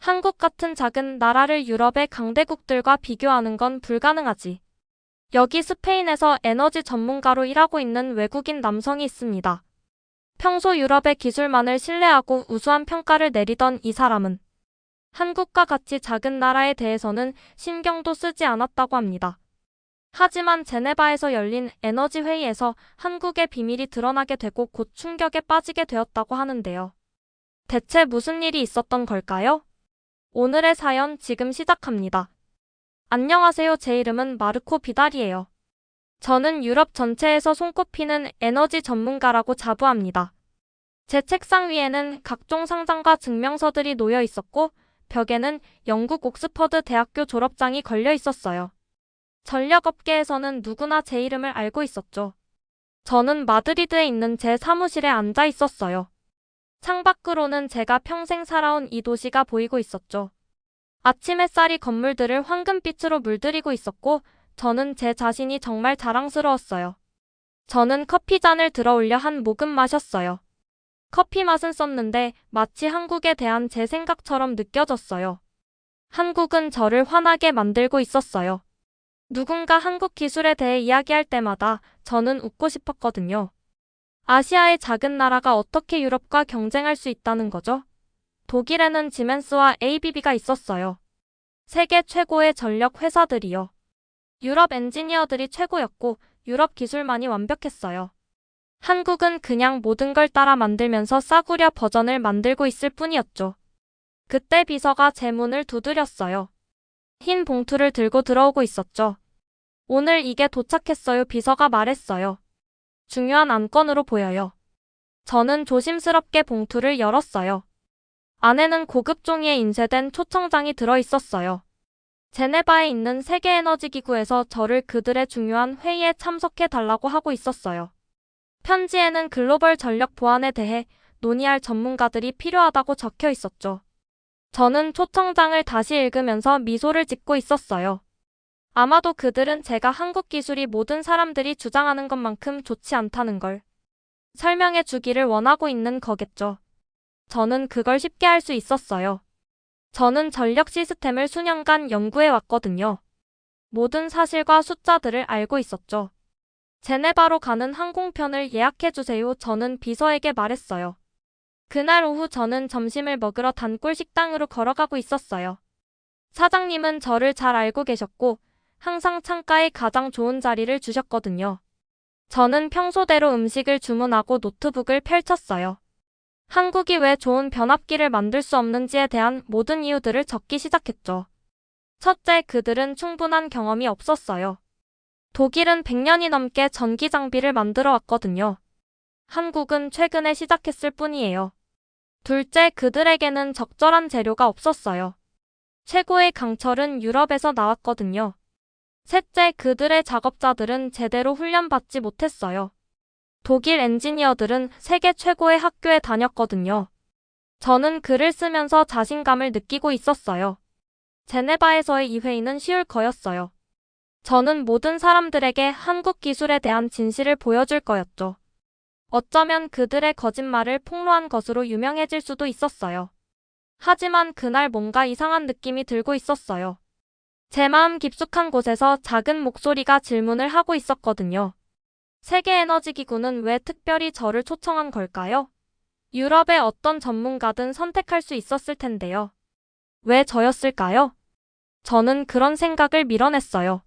한국 같은 작은 나라를 유럽의 강대국들과 비교하는 건 불가능하지. 여기 스페인에서 에너지 전문가로 일하고 있는 외국인 남성이 있습니다. 평소 유럽의 기술만을 신뢰하고 우수한 평가를 내리던 이 사람은 한국과 같이 작은 나라에 대해서는 신경도 쓰지 않았다고 합니다. 하지만 제네바에서 열린 에너지 회의에서 한국의 비밀이 드러나게 되고 곧 충격에 빠지게 되었다고 하는데요. 대체 무슨 일이 있었던 걸까요? 오늘의 사연 지금 시작합니다. 안녕하세요. 제 이름은 마르코 비달이에요. 저는 유럽 전체에서 손꼽히는 에너지 전문가라고 자부합니다. 제 책상 위에는 각종 상장과 증명서들이 놓여 있었고, 벽에는 영국 옥스퍼드 대학교 졸업장이 걸려 있었어요. 전력업계에서는 누구나 제 이름을 알고 있었죠. 저는 마드리드에 있는 제 사무실에 앉아 있었어요. 창밖으로는 제가 평생 살아온 이 도시가 보이고 있었죠. 아침 햇살이 건물들을 황금빛으로 물들이고 있었고, 저는 제 자신이 정말 자랑스러웠어요. 저는 커피잔을 들어 올려 한 모금 마셨어요. 커피 맛은 썼는데 마치 한국에 대한 제 생각처럼 느껴졌어요. 한국은 저를 화나게 만들고 있었어요. 누군가 한국 기술에 대해 이야기할 때마다 저는 웃고 싶었거든요. 아시아의 작은 나라가 어떻게 유럽과 경쟁할 수 있다는 거죠? 독일에는 지멘스와 ABB가 있었어요. 세계 최고의 전력 회사들이요. 유럽 엔지니어들이 최고였고 유럽 기술만이 완벽했어요. 한국은 그냥 모든 걸 따라 만들면서 싸구려 버전을 만들고 있을 뿐이었죠. 그때 비서가 제 문을 두드렸어요. 흰 봉투를 들고 들어오고 있었죠. 오늘 이게 도착했어요. 비서가 말했어요. 중요한 안건으로 보여요. 저는 조심스럽게 봉투를 열었어요. 안에는 고급 종이에 인쇄된 초청장이 들어 있었어요. 제네바에 있는 세계에너지기구에서 저를 그들의 중요한 회의에 참석해 달라고 하고 있었어요. 편지에는 글로벌 전력 보안에 대해 논의할 전문가들이 필요하다고 적혀 있었죠. 저는 초청장을 다시 읽으면서 미소를 짓고 있었어요. 아마도 그들은 제가 한국 기술이 모든 사람들이 주장하는 것만큼 좋지 않다는 걸 설명해 주기를 원하고 있는 거겠죠. 저는 그걸 쉽게 할 수 있었어요. 저는 전력 시스템을 수년간 연구해 왔거든요. 모든 사실과 숫자들을 알고 있었죠. 제네바로 가는 항공편을 예약해 주세요. 저는 비서에게 말했어요. 그날 오후 저는 점심을 먹으러 단골 식당으로 걸어가고 있었어요. 사장님은 저를 잘 알고 계셨고 항상 창가에 가장 좋은 자리를 주셨거든요. 저는 평소대로 음식을 주문하고 노트북을 펼쳤어요. 한국이 왜 좋은 변압기를 만들 수 없는지에 대한 모든 이유들을 적기 시작했죠. 첫째, 그들은 충분한 경험이 없었어요. 독일은 100년이 넘게 전기 장비를 만들어 왔거든요. 한국은 최근에 시작했을 뿐이에요. 둘째, 그들에게는 적절한 재료가 없었어요. 최고의 강철은 유럽에서 나왔거든요. 셋째, 그들의 작업자들은 제대로 훈련받지 못했어요. 독일 엔지니어들은 세계 최고의 학교에 다녔거든요. 저는 글을 쓰면서 자신감을 느끼고 있었어요. 제네바에서의 이 회의는 쉬울 거였어요. 저는 모든 사람들에게 한국 기술에 대한 진실을 보여줄 거였죠. 어쩌면 그들의 거짓말을 폭로한 것으로 유명해질 수도 있었어요. 하지만 그날 뭔가 이상한 느낌이 들고 있었어요. 제 마음 깊숙한 곳에서 작은 목소리가 질문을 하고 있었거든요. 세계에너지기구는 왜 특별히 저를 초청한 걸까요? 유럽의 어떤 전문가든 선택할 수 있었을 텐데요. 왜 저였을까요? 저는 그런 생각을 밀어냈어요.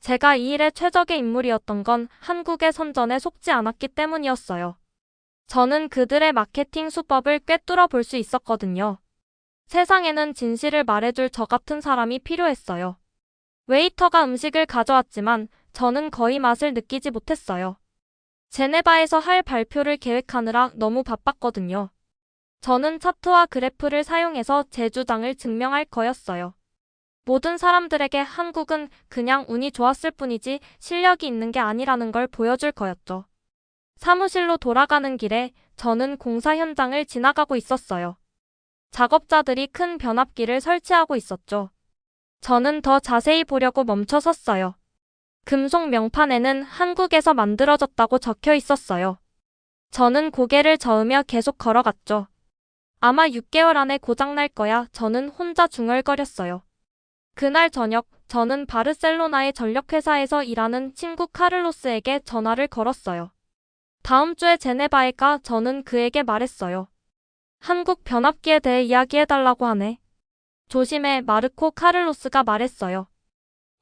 제가 이 일의 최적의 인물이었던 건 한국의 선전에 속지 않았기 때문이었어요. 저는 그들의 마케팅 수법을 꿰뚫어 볼 수 있었거든요. 세상에는 진실을 말해줄 저 같은 사람이 필요했어요. 웨이터가 음식을 가져왔지만 저는 거의 맛을 느끼지 못했어요. 제네바에서 할 발표를 계획하느라 너무 바빴거든요. 저는 차트와 그래프를 사용해서 제 주장을 증명할 거였어요. 모든 사람들에게 한국은 그냥 운이 좋았을 뿐이지 실력이 있는 게 아니라는 걸 보여줄 거였죠. 사무실로 돌아가는 길에 저는 공사 현장을 지나가고 있었어요. 작업자들이 큰 변압기를 설치하고 있었죠. 저는 더 자세히 보려고 멈춰 섰어요. 금속 명판에는 한국에서 만들어졌다고 적혀 있었어요. 저는 고개를 저으며 계속 걸어갔죠. 아마 6개월 안에 고장날 거야. 저는 혼자 중얼거렸어요. 그날 저녁, 저는 바르셀로나의 전력회사에서 일하는 친구 카를로스에게 전화를 걸었어요. 다음 주에 제네바에 가. 저는 그에게 말했어요. 한국 변압기에 대해 이야기해달라고 하네. 조심해. 마르코 카를로스가 말했어요.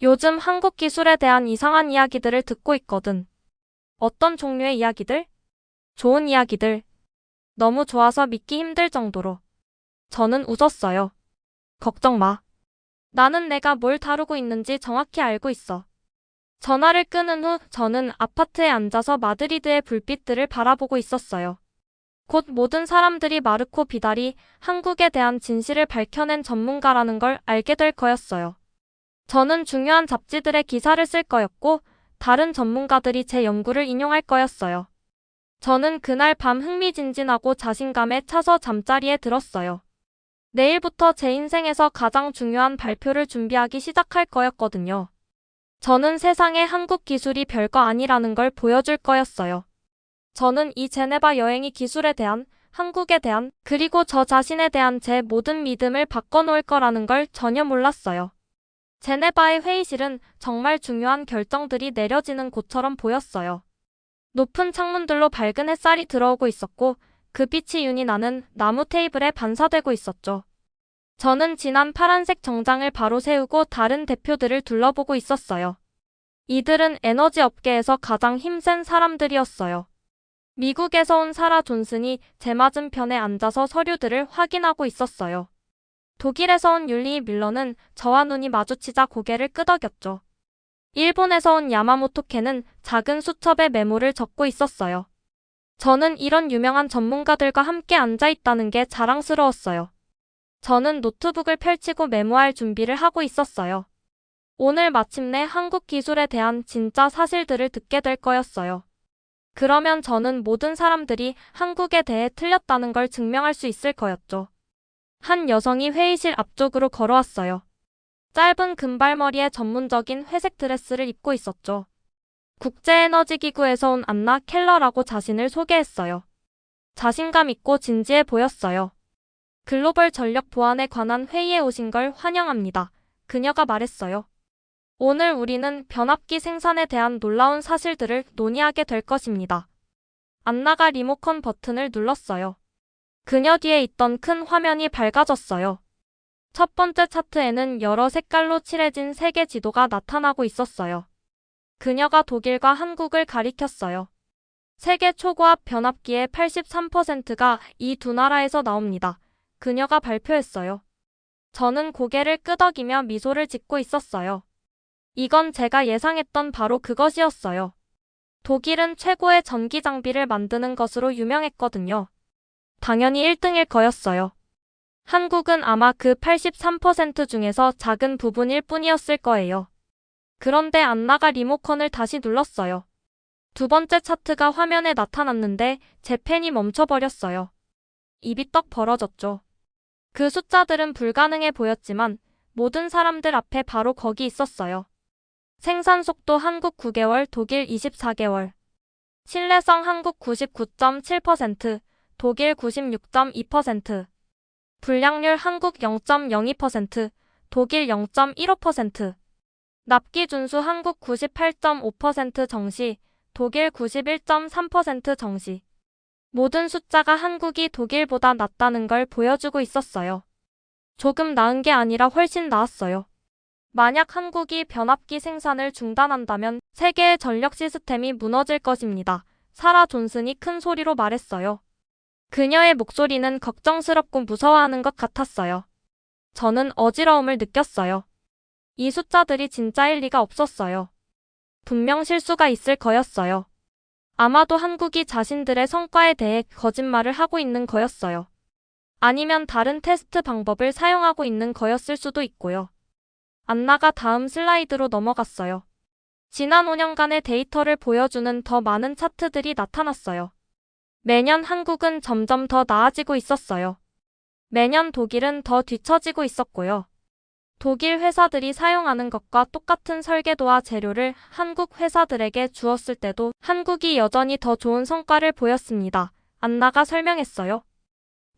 요즘 한국 기술에 대한 이상한 이야기들을 듣고 있거든. 어떤 종류의 이야기들? 좋은 이야기들. 너무 좋아서 믿기 힘들 정도로. 저는 웃었어요. 걱정 마. 나는 내가 뭘 다루고 있는지 정확히 알고 있어. 전화를 끊은 후 저는 아파트에 앉아서 마드리드의 불빛들을 바라보고 있었어요. 곧 모든 사람들이 마르코 비달이 한국에 대한 진실을 밝혀낸 전문가라는 걸 알게 될 거였어요. 저는 중요한 잡지들의 기사를 쓸 거였고 다른 전문가들이 제 연구를 인용할 거였어요. 저는 그날 밤 흥미진진하고 자신감에 차서 잠자리에 들었어요. 내일부터 제 인생에서 가장 중요한 발표를 준비하기 시작할 거였거든요. 저는 세상에 한국 기술이 별거 아니라는 걸 보여줄 거였어요. 저는 이 제네바 여행이 기술에 대한, 한국에 대한, 그리고 저 자신에 대한 제 모든 믿음을 바꿔놓을 거라는 걸 전혀 몰랐어요. 제네바의 회의실은 정말 중요한 결정들이 내려지는 곳처럼 보였어요. 높은 창문들로 밝은 햇살이 들어오고 있었고 그 빛이 윤이 나는 나무 테이블에 반사되고 있었죠. 저는 진한 파란색 정장을 바로 세우고 다른 대표들을 둘러보고 있었어요. 이들은 에너지 업계에서 가장 힘센 사람들이었어요. 미국에서 온 사라 존슨이 제 맞은편에 앉아서 서류들을 확인하고 있었어요. 독일에서 온 율리 밀러는 저와 눈이 마주치자 고개를 끄덕였죠. 일본에서 온 야마모토 켄은 작은 수첩에 메모를 적고 있었어요. 저는 이런 유명한 전문가들과 함께 앉아 있다는 게 자랑스러웠어요. 저는 노트북을 펼치고 메모할 준비를 하고 있었어요. 오늘 마침내 한국 기술에 대한 진짜 사실들을 듣게 될 거였어요. 그러면 저는 모든 사람들이 한국에 대해 틀렸다는 걸 증명할 수 있을 거였죠. 한 여성이 회의실 앞쪽으로 걸어왔어요. 짧은 금발머리에 전문적인 회색 드레스를 입고 있었죠. 국제에너지기구에서 온 안나 켈러라고 자신을 소개했어요. 자신감 있고 진지해 보였어요. 글로벌 전력 보안에 관한 회의에 오신 걸 환영합니다. 그녀가 말했어요. 오늘 우리는 변압기 생산에 대한 놀라운 사실들을 논의하게 될 것입니다. 안나가 리모컨 버튼을 눌렀어요. 그녀 뒤에 있던 큰 화면이 밝아졌어요. 첫 번째 차트에는 여러 색깔로 칠해진 세계 지도가 나타나고 있었어요. 그녀가 독일과 한국을 가리켰어요. 세계 초고압 변압기의 83%가 이 두 나라에서 나옵니다. 그녀가 발표했어요. 저는 고개를 끄덕이며 미소를 짓고 있었어요. 이건 제가 예상했던 바로 그것이었어요. 독일은 최고의 전기 장비를 만드는 것으로 유명했거든요. 당연히 1등일 거였어요. 한국은 아마 그 83% 중에서 작은 부분일 뿐이었을 거예요. 그런데 안나가 리모컨을 다시 눌렀어요. 두 번째 차트가 화면에 나타났는데 제 펜이 멈춰버렸어요. 입이 떡 벌어졌죠. 그 숫자들은 불가능해 보였지만 모든 사람들 앞에 바로 거기 있었어요. 생산 속도 한국 9개월, 독일 24개월. 신뢰성 한국 99.7%, 독일 96.2%. 불량률 한국 0.02%, 독일 0.15%. 납기 준수 한국 98.5% 정시, 독일 91.3% 정시. 모든 숫자가 한국이 독일보다 낫다는 걸 보여주고 있었어요. 조금 나은 게 아니라 훨씬 나았어요. 만약 한국이 변압기 생산을 중단한다면 세계의 전력 시스템이 무너질 것입니다. 사라 존슨이 큰 소리로 말했어요. 그녀의 목소리는 걱정스럽고 무서워하는 것 같았어요. 저는 어지러움을 느꼈어요. 이 숫자들이 진짜일 리가 없었어요. 분명 실수가 있을 거였어요. 아마도 한국이 자신들의 성과에 대해 거짓말을 하고 있는 거였어요. 아니면 다른 테스트 방법을 사용하고 있는 거였을 수도 있고요. 안나가 다음 슬라이드로 넘어갔어요. 지난 5년간의 데이터를 보여주는 더 많은 차트들이 나타났어요. 매년 한국은 점점 더 나아지고 있었어요. 매년 독일은 더 뒤처지고 있었고요. 독일 회사들이 사용하는 것과 똑같은 설계도와 재료를 한국 회사들에게 주었을 때도 한국이 여전히 더 좋은 성과를 보였습니다. 안나가 설명했어요.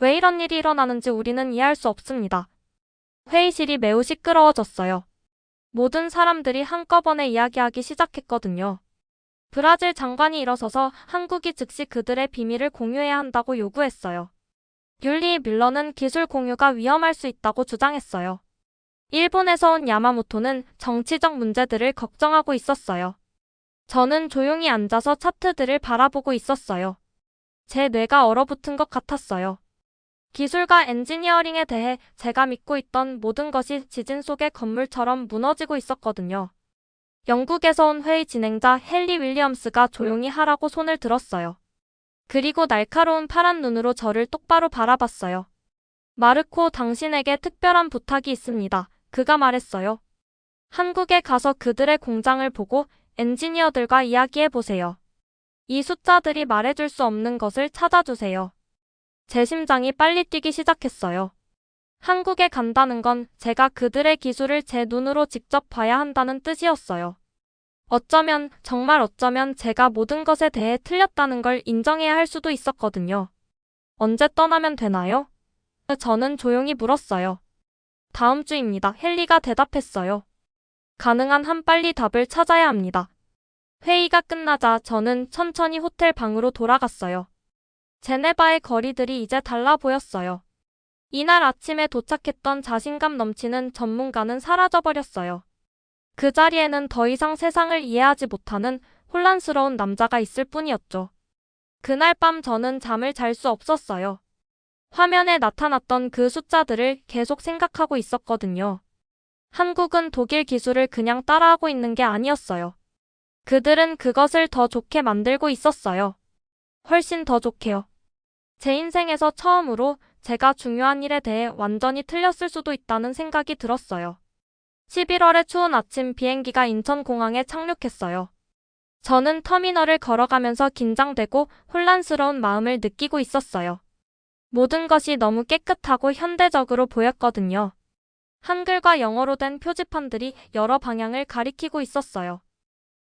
왜 이런 일이 일어나는지 우리는 이해할 수 없습니다. 회의실이 매우 시끄러워졌어요. 모든 사람들이 한꺼번에 이야기하기 시작했거든요. 브라질 장관이 일어서서 한국이 즉시 그들의 비밀을 공유해야 한다고 요구했어요. 율리 밀러는 기술 공유가 위험할 수 있다고 주장했어요. 일본에서 온 야마모토는 정치적 문제들을 걱정하고 있었어요. 저는 조용히 앉아서 차트들을 바라보고 있었어요. 제 뇌가 얼어붙은 것 같았어요. 기술과 엔지니어링에 대해 제가 믿고 있던 모든 것이 지진 속의 건물처럼 무너지고 있었거든요. 영국에서 온 회의 진행자 헨리 윌리엄스가 조용히 하라고 손을 들었어요. 그리고 날카로운 파란 눈으로 저를 똑바로 바라봤어요. 마르코, 당신에게 특별한 부탁이 있습니다. 그가 말했어요. 한국에 가서 그들의 공장을 보고 엔지니어들과 이야기해보세요. 이 숫자들이 말해줄 수 없는 것을 찾아주세요. 제 심장이 빨리 뛰기 시작했어요. 한국에 간다는 건 제가 그들의 기술을 제 눈으로 직접 봐야 한다는 뜻이었어요. 어쩌면, 정말 어쩌면 제가 모든 것에 대해 틀렸다는 걸 인정해야 할 수도 있었거든요. 언제 떠나면 되나요? 저는 조용히 물었어요. 다음 주입니다. 헨리가 대답했어요. 가능한 한 빨리 답을 찾아야 합니다. 회의가 끝나자 저는 천천히 호텔 방으로 돌아갔어요. 제네바의 거리들이 이제 달라 보였어요. 이날 아침에 도착했던 자신감 넘치는 전문가는 사라져버렸어요. 그 자리에는 더 이상 세상을 이해하지 못하는 혼란스러운 남자가 있을 뿐이었죠. 그날 밤 저는 잠을 잘 수 없었어요. 화면에 나타났던 그 숫자들을 계속 생각하고 있었거든요. 한국은 독일 기술을 그냥 따라하고 있는 게 아니었어요. 그들은 그것을 더 좋게 만들고 있었어요. 훨씬 더 좋게요. 제 인생에서 처음으로 제가 중요한 일에 대해 완전히 틀렸을 수도 있다는 생각이 들었어요. 11월의 추운 아침 비행기가 인천공항에 착륙했어요. 저는 터미널을 걸어가면서 긴장되고 혼란스러운 마음을 느끼고 있었어요. 모든 것이 너무 깨끗하고 현대적으로 보였거든요. 한글과 영어로 된 표지판들이 여러 방향을 가리키고 있었어요.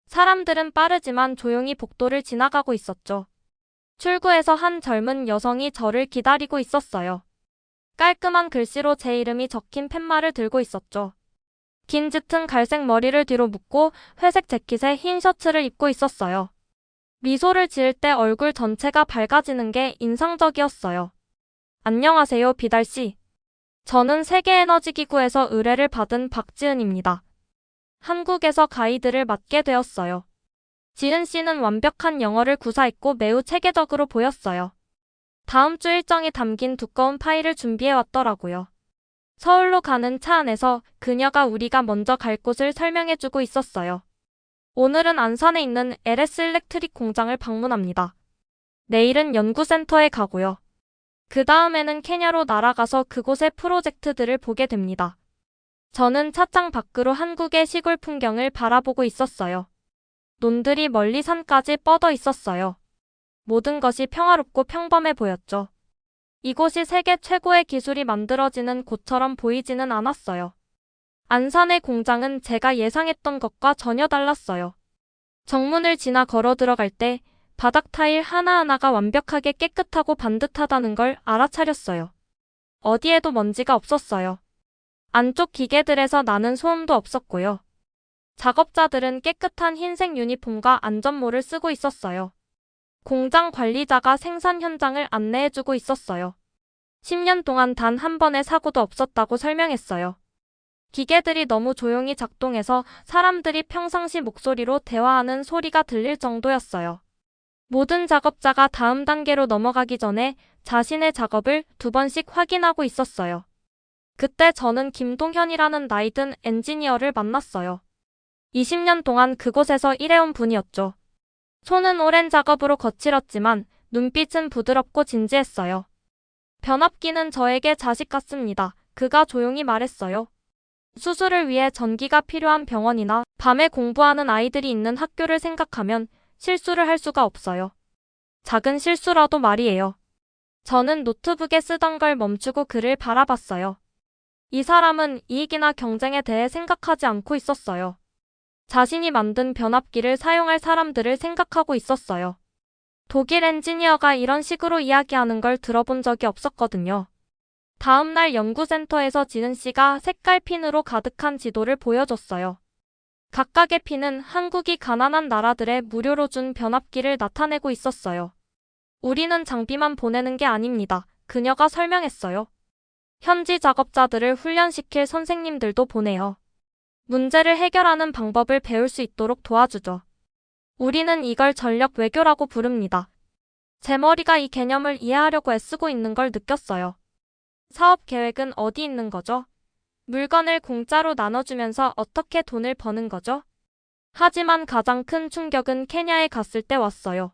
사람들은 빠르지만 조용히 복도를 지나가고 있었죠. 출구에서 한 젊은 여성이 저를 기다리고 있었어요. 깔끔한 글씨로 제 이름이 적힌 팻말을 들고 있었죠. 긴 짙은 갈색 머리를 뒤로 묶고 회색 재킷에 흰 셔츠를 입고 있었어요. 미소를 지을 때 얼굴 전체가 밝아지는 게 인상적이었어요. 안녕하세요, 비달 씨. 저는 세계에너지기구에서 의뢰를 받은 박지은입니다. 한국에서 가이드를 맡게 되었어요. 지은 씨는 완벽한 영어를 구사했고 매우 체계적으로 보였어요. 다음 주 일정이 담긴 두꺼운 파일을 준비해 왔더라고요. 서울로 가는 차 안에서 그녀가 우리가 먼저 갈 곳을 설명해주고 있었어요. 오늘은 안산에 있는 LS 일렉트릭 공장을 방문합니다. 내일은 연구센터에 가고요. 그 다음에는 케냐로 날아가서 그곳의 프로젝트들을 보게 됩니다. 저는 차창 밖으로 한국의 시골 풍경을 바라보고 있었어요. 논들이 멀리 산까지 뻗어 있었어요. 모든 것이 평화롭고 평범해 보였죠. 이곳이 세계 최고의 기술이 만들어지는 곳처럼 보이지는 않았어요. 안산의 공장은 제가 예상했던 것과 전혀 달랐어요. 정문을 지나 걸어 들어갈 때 바닥 타일 하나하나가 완벽하게 깨끗하고 반듯하다는 걸 알아차렸어요. 어디에도 먼지가 없었어요. 안쪽 기계들에서 나는 소음도 없었고요. 작업자들은 깨끗한 흰색 유니폼과 안전모를 쓰고 있었어요. 공장 관리자가 생산 현장을 안내해주고 있었어요. 10년 동안 단 한 번의 사고도 없었다고 설명했어요. 기계들이 너무 조용히 작동해서 사람들이 평상시 목소리로 대화하는 소리가 들릴 정도였어요. 모든 작업자가 다음 단계로 넘어가기 전에 자신의 작업을 2번씩 확인하고 있었어요. 그때 저는 김동현이라는 나이든 엔지니어를 만났어요. 20년 동안 그곳에서 일해온 분이었죠. 손은 오랜 작업으로 거칠었지만 눈빛은 부드럽고 진지했어요. 변압기는 저에게 자식 같습니다. 그가 조용히 말했어요. 수술을 위해 전기가 필요한 병원이나 밤에 공부하는 아이들이 있는 학교를 생각하면 실수를 할 수가 없어요. 작은 실수라도 말이에요. 저는 노트북에 쓰던 걸 멈추고 그를 바라봤어요. 이 사람은 이익이나 경쟁에 대해 생각하지 않고 있었어요. 자신이 만든 변압기를 사용할 사람들을 생각하고 있었어요. 독일 엔지니어가 이런 식으로 이야기하는 걸 들어본 적이 없었거든요. 다음 날 연구센터에서 지은 씨가 색깔 핀으로 가득한 지도를 보여줬어요. 각각의 핀은 한국이 가난한 나라들에 무료로 준 변압기를 나타내고 있었어요. 우리는 장비만 보내는 게 아닙니다. 그녀가 설명했어요. 현지 작업자들을 훈련시킬 선생님들도 보내요. 문제를 해결하는 방법을 배울 수 있도록 도와주죠. 우리는 이걸 전력 외교라고 부릅니다. 제 머리가 이 개념을 이해하려고 애쓰고 있는 걸 느꼈어요. 사업 계획은 어디 있는 거죠? 물건을 공짜로 나눠주면서 어떻게 돈을 버는 거죠? 하지만 가장 큰 충격은 케냐에 갔을 때 왔어요.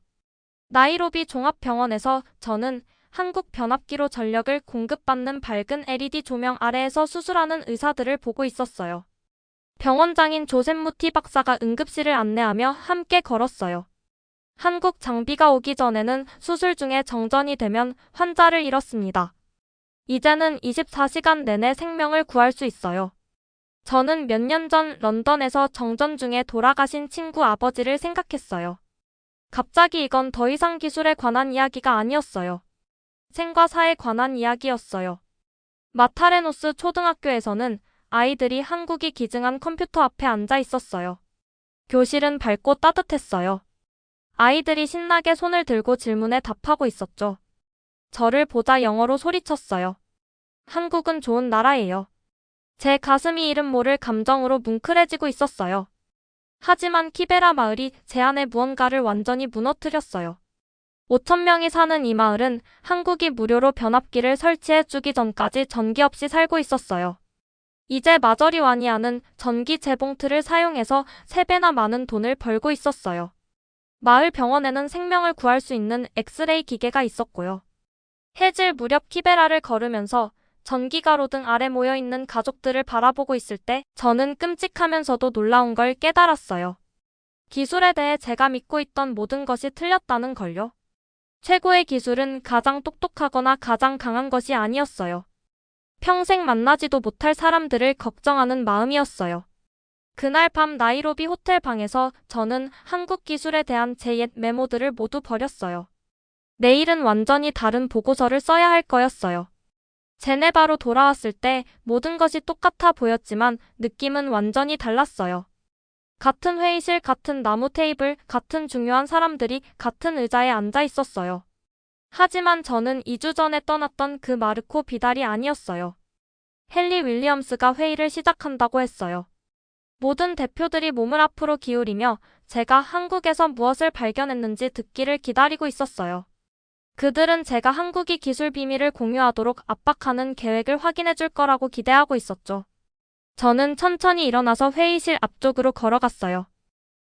나이로비 종합병원에서 저는 한국 변압기로 전력을 공급받는 밝은 LED 조명 아래에서 수술하는 의사들을 보고 있었어요. 병원장인 조셉 무티 박사가 응급실을 안내하며 함께 걸었어요. 한국 장비가 오기 전에는 수술 중에 정전이 되면 환자를 잃었습니다. 이제는 24시간 내내 생명을 구할 수 있어요. 저는 몇 년 전 런던에서 정전 중에 돌아가신 친구 아버지를 생각했어요. 갑자기 이건 더 이상 기술에 관한 이야기가 아니었어요. 생과 사에 관한 이야기였어요. 마타레노스 초등학교에서는 아이들이 한국이 기증한 컴퓨터 앞에 앉아 있었어요. 교실은 밝고 따뜻했어요. 아이들이 신나게 손을 들고 질문에 답하고 있었죠. 저를 보자 영어로 소리쳤어요. 한국은 좋은 나라예요. 제 가슴이 이름 모를 감정으로 뭉클해지고 있었어요. 하지만 키베라 마을이 제 안에 무언가를 완전히 무너뜨렸어요. 5,000명이 사는 이 마을은 한국이 무료로 변압기를 설치해주기 전까지 전기 없이 살고 있었어요. 이제 마저리 와니아는 전기 재봉틀을 사용해서 3배나 많은 돈을 벌고 있었어요. 마을 병원에는 생명을 구할 수 있는 엑스레이 기계가 있었고요. 해질 무렵 키베라를 걸으면서 전기가로등 아래 모여있는 가족들을 바라보고 있을 때 저는 끔찍하면서도 놀라운 걸 깨달았어요. 기술에 대해 제가 믿고 있던 모든 것이 틀렸다는 걸요. 최고의 기술은 가장 똑똑하거나 가장 강한 것이 아니었어요. 평생 만나지도 못할 사람들을 걱정하는 마음이었어요. 그날 밤 나이로비 호텔 방에서 저는 한국 기술에 대한 제 옛 메모들을 모두 버렸어요. 내일은 완전히 다른 보고서를 써야 할 거였어요. 제네바로 돌아왔을 때 모든 것이 똑같아 보였지만 느낌은 완전히 달랐어요. 같은 회의실, 같은 나무 테이블, 같은 중요한 사람들이 같은 의자에 앉아 있었어요. 하지만 저는 2주 전에 떠났던 그 마르코 비달이 아니었어요. 헨리 윌리엄스가 회의를 시작한다고 했어요. 모든 대표들이 몸을 앞으로 기울이며 제가 한국에서 무엇을 발견했는지 듣기를 기다리고 있었어요. 그들은 제가 한국이 기술 비밀을 공유하도록 압박하는 계획을 확인해 줄 거라고 기대하고 있었죠. 저는 천천히 일어나서 회의실 앞쪽으로 걸어갔어요.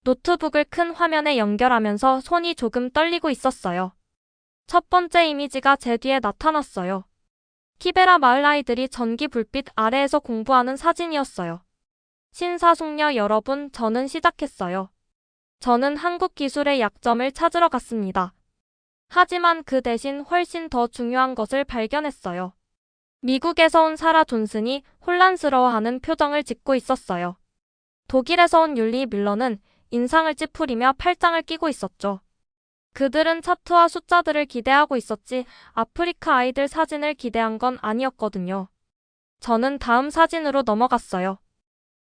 노트북을 큰 화면에 연결하면서 손이 조금 떨리고 있었어요. 첫 번째 이미지가 제 뒤에 나타났어요. 키베라 마을 아이들이 전기 불빛 아래에서 공부하는 사진이었어요. 신사숙녀 여러분, 저는 시작했어요. 저는 한국 기술의 약점을 찾으러 갔습니다. 하지만 그 대신 훨씬 더 중요한 것을 발견했어요. 미국에서 온 사라 존슨이 혼란스러워하는 표정을 짓고 있었어요. 독일에서 온 율리 밀러는 인상을 찌푸리며 팔짱을 끼고 있었죠. 그들은 차트와 숫자들을 기대하고 있었지 아프리카 아이들 사진을 기대한 건 아니었거든요. 저는 다음 사진으로 넘어갔어요.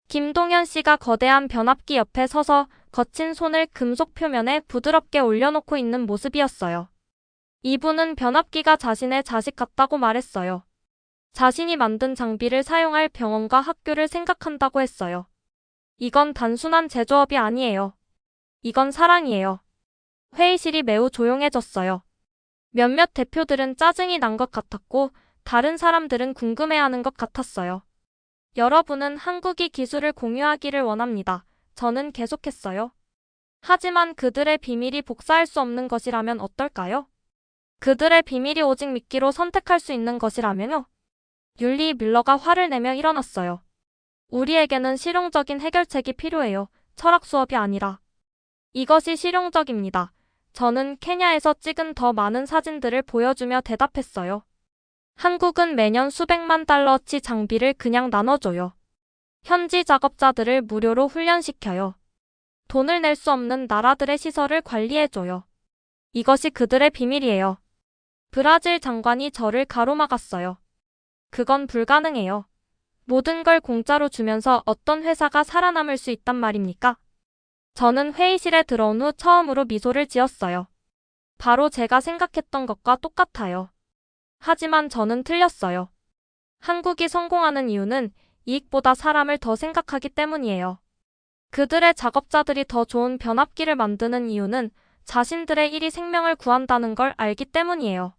김동현 씨가 거대한 변압기 옆에 서서 거친 손을 금속 표면에 부드럽게 올려놓고 있는 모습이었어요. 이분은 변압기가 자신의 자식 같다고 말했어요. 자신이 만든 장비를 사용할 병원과 학교를 생각한다고 했어요. 이건 단순한 제조업이 아니에요. 이건 사랑이에요. 회의실이 매우 조용해졌어요. 몇몇 대표들은 짜증이 난 것 같았고 다른 사람들은 궁금해하는 것 같았어요. 여러분은 한국이 기술을 공유하기를 원합니다. 저는 계속했어요. 하지만 그들의 비밀이 복사할 수 없는 것이라면 어떨까요? 그들의 비밀이 오직 미끼로 선택할 수 있는 것이라면요? 율리 밀러가 화를 내며 일어났어요. 우리에게는 실용적인 해결책이 필요해요. 철학 수업이 아니라. 이것이 실용적입니다. 저는 케냐에서 찍은 더 많은 사진들을 보여주며 대답했어요. 한국은 매년 수백만 달러치 장비를 그냥 나눠줘요. 현지 작업자들을 무료로 훈련시켜요. 돈을 낼 수 없는 나라들의 시설을 관리해줘요. 이것이 그들의 비밀이에요. 브라질 장관이 저를 가로막았어요. 그건 불가능해요. 모든 걸 공짜로 주면서 어떤 회사가 살아남을 수 있단 말입니까? 저는 회의실에 들어온 후 처음으로 미소를 지었어요. 바로 제가 생각했던 것과 똑같아요. 하지만 저는 틀렸어요. 한국이 성공하는 이유는 이익보다 사람을 더 생각하기 때문이에요. 그들의 작업자들이 더 좋은 변압기를 만드는 이유는 자신들의 일이 생명을 구한다는 걸 알기 때문이에요.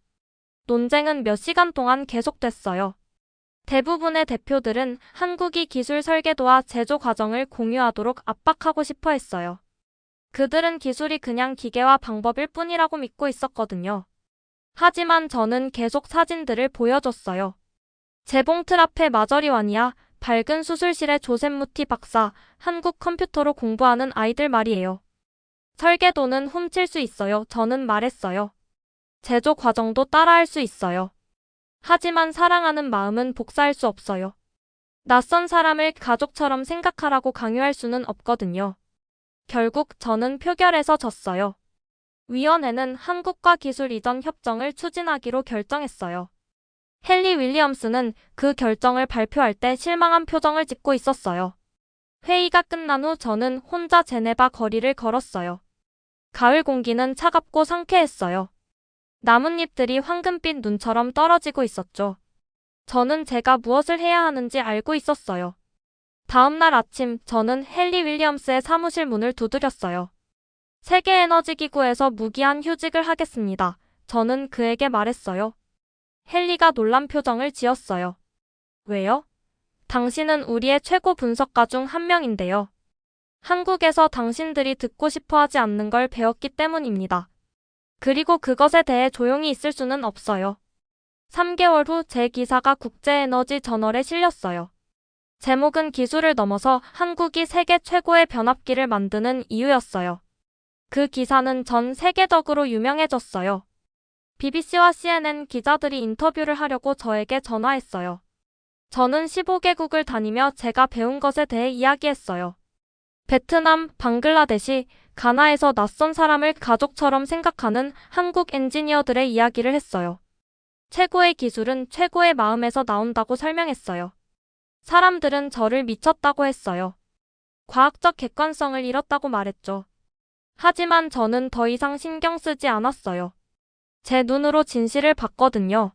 논쟁은 몇 시간 동안 계속됐어요. 대부분의 대표들은 한국이 기술 설계도와 제조 과정을 공유하도록 압박하고 싶어 했어요. 그들은 기술이 그냥 기계와 방법일 뿐이라고 믿고 있었거든요. 하지만 저는 계속 사진들을 보여줬어요. 재봉틀 앞에 마저리완이야, 밝은 수술실의 조셉 무티 박사, 한국 컴퓨터로 공부하는 아이들 말이에요. 설계도는 훔칠 수 있어요. 저는 말했어요. 제조 과정도 따라할 수 있어요. 하지만 사랑하는 마음은 복사할 수 없어요. 낯선 사람을 가족처럼 생각하라고 강요할 수는 없거든요. 결국 저는 표결에서 졌어요. 위원회는 한국과 기술 이전 협정을 추진하기로 결정했어요. 헨리 윌리엄스는 그 결정을 발표할 때 실망한 표정을 짓고 있었어요. 회의가 끝난 후 저는 혼자 제네바 거리를 걸었어요. 가을 공기는 차갑고 상쾌했어요. 나뭇잎들이 황금빛 눈처럼 떨어지고 있었죠. 저는 제가 무엇을 해야 하는지 알고 있었어요. 다음 날 아침 저는 헨리 윌리엄스의 사무실 문을 두드렸어요. 세계에너지기구에서 무기한 휴직을 하겠습니다. 저는 그에게 말했어요. 헨리가 놀란 표정을 지었어요. 왜요? 당신은 우리의 최고 분석가 중 한 명인데요. 한국에서 당신들이 듣고 싶어 하지 않는 걸 배웠기 때문입니다. 그리고 그것에 대해 조용히 있을 수는 없어요. 3개월 후 제 기사가 국제에너지 저널에 실렸어요. 제목은 기술을 넘어서 한국이 세계 최고의 변압기를 만드는 이유였어요. 그 기사는 전 세계적으로 유명해졌어요. BBC와 CNN 기자들이 인터뷰를 하려고 저에게 전화했어요. 저는 15개국을 다니며 제가 배운 것에 대해 이야기했어요. 베트남, 방글라데시, 가나에서 낯선 사람을 가족처럼 생각하는 한국 엔지니어들의 이야기를 했어요. 최고의 기술은 최고의 마음에서 나온다고 설명했어요. 사람들은 저를 미쳤다고 했어요. 과학적 객관성을 잃었다고 말했죠. 하지만 저는 더 이상 신경 쓰지 않았어요. 제 눈으로 진실을 봤거든요.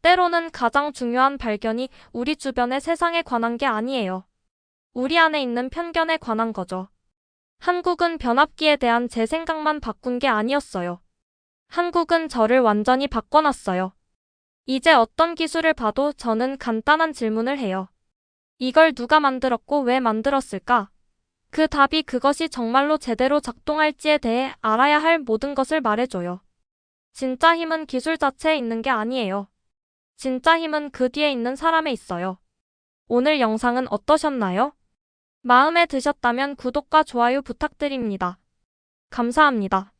때로는 가장 중요한 발견이 우리 주변의 세상에 관한 게 아니에요. 우리 안에 있는 편견에 관한 거죠. 한국은 변압기에 대한 제 생각만 바꾼 게 아니었어요. 한국은 저를 완전히 바꿔놨어요. 이제 어떤 기술을 봐도 저는 간단한 질문을 해요. 이걸 누가 만들었고 왜 만들었을까? 그 답이 그것이 정말로 제대로 작동할지에 대해 알아야 할 모든 것을 말해줘요. 진짜 힘은 기술 자체에 있는 게 아니에요. 진짜 힘은 그 뒤에 있는 사람에 있어요. 오늘 영상은 어떠셨나요? 마음에 드셨다면 구독과 좋아요 부탁드립니다. 감사합니다.